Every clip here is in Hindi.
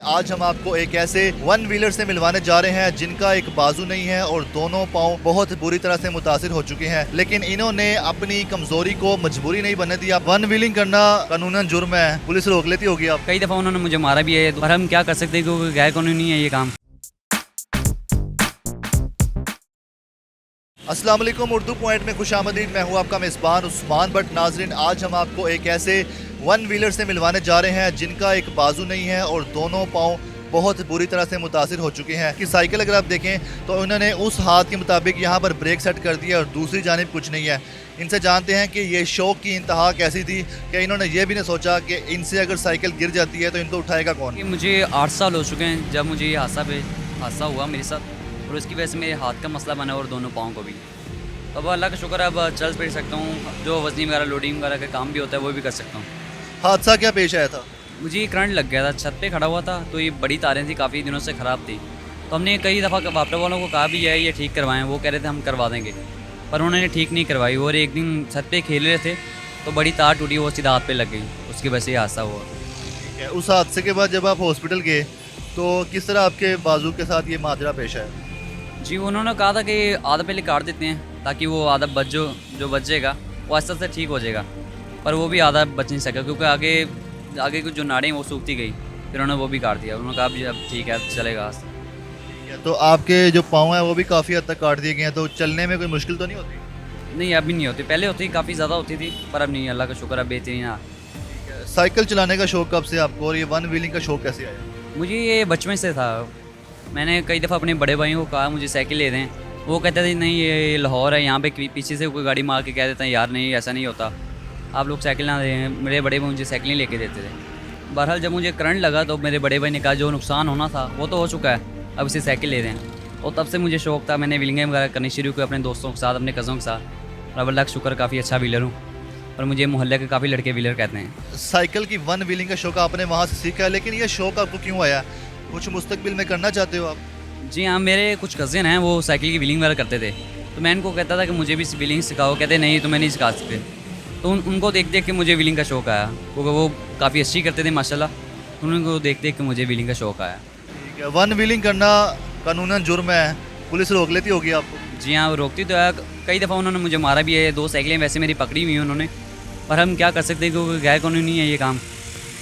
आज हम आपको एक ऐसे वन व्हीलर से मिलवाने जा रहे हैं जिनका एक बाजू नहीं है और दोनों पाँव बहुत बुरी तरह से मुतासिर हो चुके हैं, लेकिन इन्होंने अपनी कमजोरी को मजबूरी नहीं बनने दिया। वन व्हीलिंग करना कानूनन जुर्म है, पुलिस रोक लेती होगी। आप कई दफ़ा उन्होंने मुझे मारा भी है, पर हम क्या कर सकते हैं क्योंकि गैर कानूनी है ये काम। अस्सलाम वालेकुम, उर्दू पॉइंट में खुशामदीद। मैं हूँ आपका मेज़बान उस्मान बट। नाजरीन, आज हम आपको एक ऐसे वन व्हीलर से मिलवाने जा रहे हैं जिनका एक बाजू नहीं है और दोनों पाँव बहुत बुरी तरह से मुतासिर हो चुके हैं। कि साइकिल अगर आप देखें तो उन्होंने उस हाथ के मुताबिक यहाँ पर ब्रेक सेट कर दिया और दूसरी जानिब कुछ नहीं है। इनसे जानते हैं कि ये शौक की इंतहा कैसी थी कि इन्होंने ये भी नहीं सोचा कि इनसे अगर साइकिल गिर जाती है तो इनको उठाएगा कौन। मुझे 8 साल हो चुके हैं जब मुझे ये हादसा हुआ मेरे साथ, और उसकी वजह से मेरे हाथ का मसला बना और दोनों पाँव को भी। अब अल्लाह का शुक्र है, अब चल फिर सकता हूँ, जो वजनी वगैरह लोडिंग वगैरह का काम भी होता है वो भी कर सकता हूँ। हादसा क्या पेश आया था? मुझे करंट लग गया था, छत पे खड़ा हुआ था, तो ये बड़ी तारें थी, काफ़ी दिनों से ख़राब थी। तो हमने कई दफ़ा वापडा वालों को कहा भी है ये ठीक करवाएं, वो कह रहे थे हम करवा देंगे, पर उन्होंने ठीक नहीं करवाई। और एक दिन छत पे खेल रहे थे तो बड़ी तार टूटी, वो सीधा हाथ पे लग गई, उसकी वजह से ये हादसा हुआ। ठीक है, उस हादसे के बाद जब आप हॉस्पिटल गए तो किस तरह आपके बाजू के साथ ये माजरा पेश आया? जी, उन्होंने कहा था कि आधा पहले काट देते हैं ताकि वो आधा जो बचेगा वो आस्ते आस्ते ठीक हो जाएगा, पर वो भी आधा बच नहीं सका क्योंकि आगे की जो नाड़ें वो सूखती गई, फिर उन्होंने वो भी काट दिया। उन्होंने कहा अब ठीक है, चलेगा। ठीक है, तो आपके जो पाँव हैं वो भी काफ़ी हद तक काट दिए गए हैं, तो चलने में कोई मुश्किल तो नहीं होती? नहीं, अभी नहीं होती, पहले होती, काफ़ी ज़्यादा होती थी, पर अब नहीं, अल्लाह का शुक्र है बेहतरीन है। साइकिल चलाने का शौक कब से आपको और ये वन व्हीलिंग का शौक कैसे आया? मुझे ये बचपन से था। मैंने कई दफ़ा अपने बड़े भाइयों को कहा मुझे साइकिल ले दें, वो कहते थे नहीं ये लाहौर है, यहाँ पे पीछे से कोई गाड़ी मार के कह देता है यार नहीं ऐसा नहीं होता, आप लोग साइकिल ना दें। मेरे बड़े भाई मुझे साइकिल नहीं लेके देते थे। बहरहाल जब मुझे करंट लगा तो मेरे बड़े भाई ने कहा जो नुकसान होना था वो तो हो चुका है, अब इसे साइकिल ले दें। और तब से मुझे शौक था, मैंने व्हीलिंग वगैरह करनी शुरू की अपने दोस्तों के साथ, अपने कज़नों के साथ। और अल्लाह का शुक्र काफ़ी अच्छा व्हीलर हूँ, और मुझे मोहल्ले के काफ़ी लड़के व्हीलर कहते हैं। साइकिल की वन व्हीलिंग का शौक आपने वहाँ से सीखा है, लेकिन ये शौक आपको क्यों आया? कुछ मुस्तकबिल में करना चाहते हो आप? जी हाँ, मेरे कुछ कज़न हैं वो साइकिल की व्हीलिंग वगैरह करते थे, तो मैं इनको कहता था कि मुझे भी व्हीलिंग सिखाओ। कहते नहीं तुम्हें नहीं सिखा सकते। तो उनको देख देख के मुझे व्हीलिंग का शौक आया, क्योंकि वो काफ़ी अच्छी करते थे माशाल्लाह, उनको देख देख के मुझे व्हीलिंग का शौक आया। ठीक है, वन व्हीलिंग करना कानूनन जुर्म है, पुलिस रोक लेती होगी आपको? जी हाँ, वो रोकती तो है। कई दफ़ा उन्होंने मुझे मारा भी है, 2 साइकिलें वैसे मेरी पकड़ी हुई हैं उन्होंने, पर हम क्या कर सकते हैं क्योंकि गैर कानूनी है ये काम।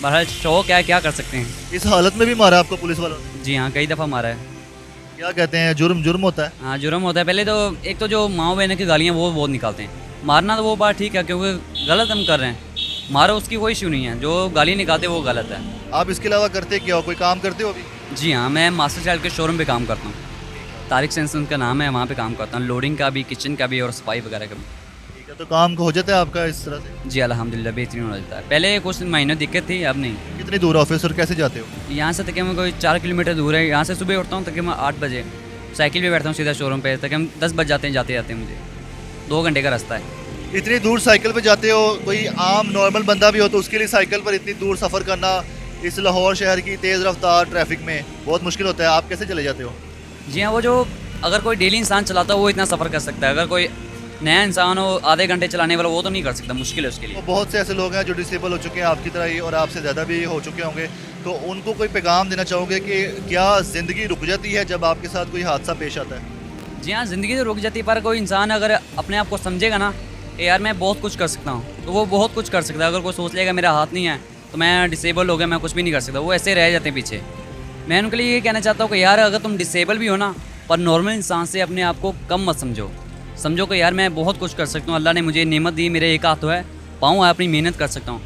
बहरहाल शौक है, क्या कर सकते हैं। इस हालत में भी मारा आपको पुलिस वालों ने? जी हाँ, कई दफ़ा मारा है। क्या कहते हैं, जुर्म जुर्म होता है? हाँ, जुर्म होता है। पहले तो एक तो जो माँ बहन की गालियाँ वो बहुत निकालते हैं। मारना तो वो बात ठीक है क्योंकि गलत हम कर रहे हैं, मारो उसकी कोई इशू नहीं है, जो गाली निकालते वो गलत है। आप इसके अलावा करते क्या हो, कोई काम करते हो अभी? जी हाँ, मैं मास्टर चाइल्ड के शोरूम पे काम करता हूँ, तारिक सेंस उनका नाम है, वहाँ पे काम करता हूँ, लोडिंग का भी, किचन का भी और सफाई वगैरह का भी। ठीक है, तो काम हो जाता है आपका इस तरह से? जी अल्हम्दुलिल्लाह बेहतरीन हो जाता है। पहले कुछ महीनों दिक्कत थी, अब नहीं। कितनी दूर ऑफिस और कैसे जाते हो? यहाँ से तकरीबन कोई 4 किलोमीटर दूर है। यहाँ से सुबह उठता हूँ तकरीबन 8 बजे, साइकिल पे बैठता हूँ सीधा शोरूम पे, तकरीबन 10 बज जाते हैं जाते जाते। मुझे 2 घंटे का रास्ता है। इतनी दूर साइकिल पे जाते हो, कोई आम नॉर्मल बंदा भी हो तो उसके लिए साइकिल पर इतनी दूर सफ़र करना इस लाहौर शहर की तेज़ रफ्तार ट्रैफिक में बहुत मुश्किल होता है। आप कैसे चले जाते हो? जी हाँ, वो जो अगर कोई डेली इंसान चलाता हो वो इतना सफ़र कर सकता है, अगर कोई नया इंसान हो आधे घंटे चलाने वाला वो तो नहीं कर सकता, मुश्किल है उसके लिए। तो बहुत से ऐसे लोग हैं जो डिसेबल हो चुके हैं आपकी तरह ही और आपसे ज़्यादा भी हो चुके होंगे, तो उनको कोई पैगाम देना चाहोगे कि क्या ज़िंदगी रुक जाती है जब आपके साथ कोई हादसा पेश आता है? जी हाँ, ज़िंदगी तो रुक जाती है, पर कोई इंसान अगर अपने आप को समझेगा ना कि यार मैं बहुत कुछ कर सकता हूँ, तो वो बहुत कुछ कर सकता है। अगर कोई सोच लेगा मेरा हाथ नहीं है तो मैं डिसेबल हो गया, मैं कुछ भी नहीं कर सकता, वो ऐसे रह जाते हैं पीछे। मैं उनके लिए ये कहना चाहता हूँ कि यार अगर तुम डिसेबल भी हो ना, पर नॉर्मल इंसान से अपने आप को कम मत समझो कि यार मैं बहुत कुछ कर सकता हूँ, अल्लाह ने मुझे नेमत दी, मेरे एक हाथ है, पाँव है, अपनी मेहनत कर सकता हूँ।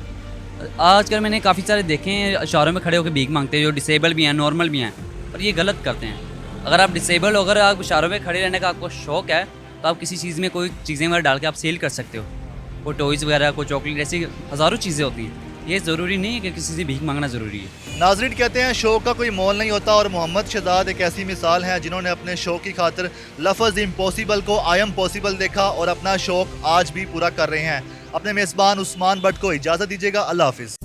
आजकल मैंने काफ़ी सारे देखे हैं शहरों में खड़े होकर भीख मांगते हैं, जो डिसेबल भी हैं नॉर्मल भी हैं, पर ये गलत करते हैं। अगर आप डिसेबल हो, अगर आप शहरों में खड़े रहने का आपको शौक है तो आप किसी चीज़ में कोई चीज़ें वगैरह डाल के आप सेल कर सकते हो, कोई टॉयज़ वगैरह, कोई चॉकलेट, ऐसी हज़ारों चीज़ें होती हैं। ये ज़रूरी नहीं है कि किसी से भीख मांगना ज़रूरी है। नाज़रीन, कहते हैं शौक का कोई मोल नहीं होता, और मोहम्मद शहजाद एक ऐसी मिसाल है जिन्होंने अपने शौक की खातिर लफ्ज़ इम्पॉसिबल को आई एम पॉसिबल देखा और अपना शौक आज भी पूरा कर रहे हैं। अपने मेज़बान उस्मान बट को इजाज़त दीजिएगा। अल्लाह हाफिज़।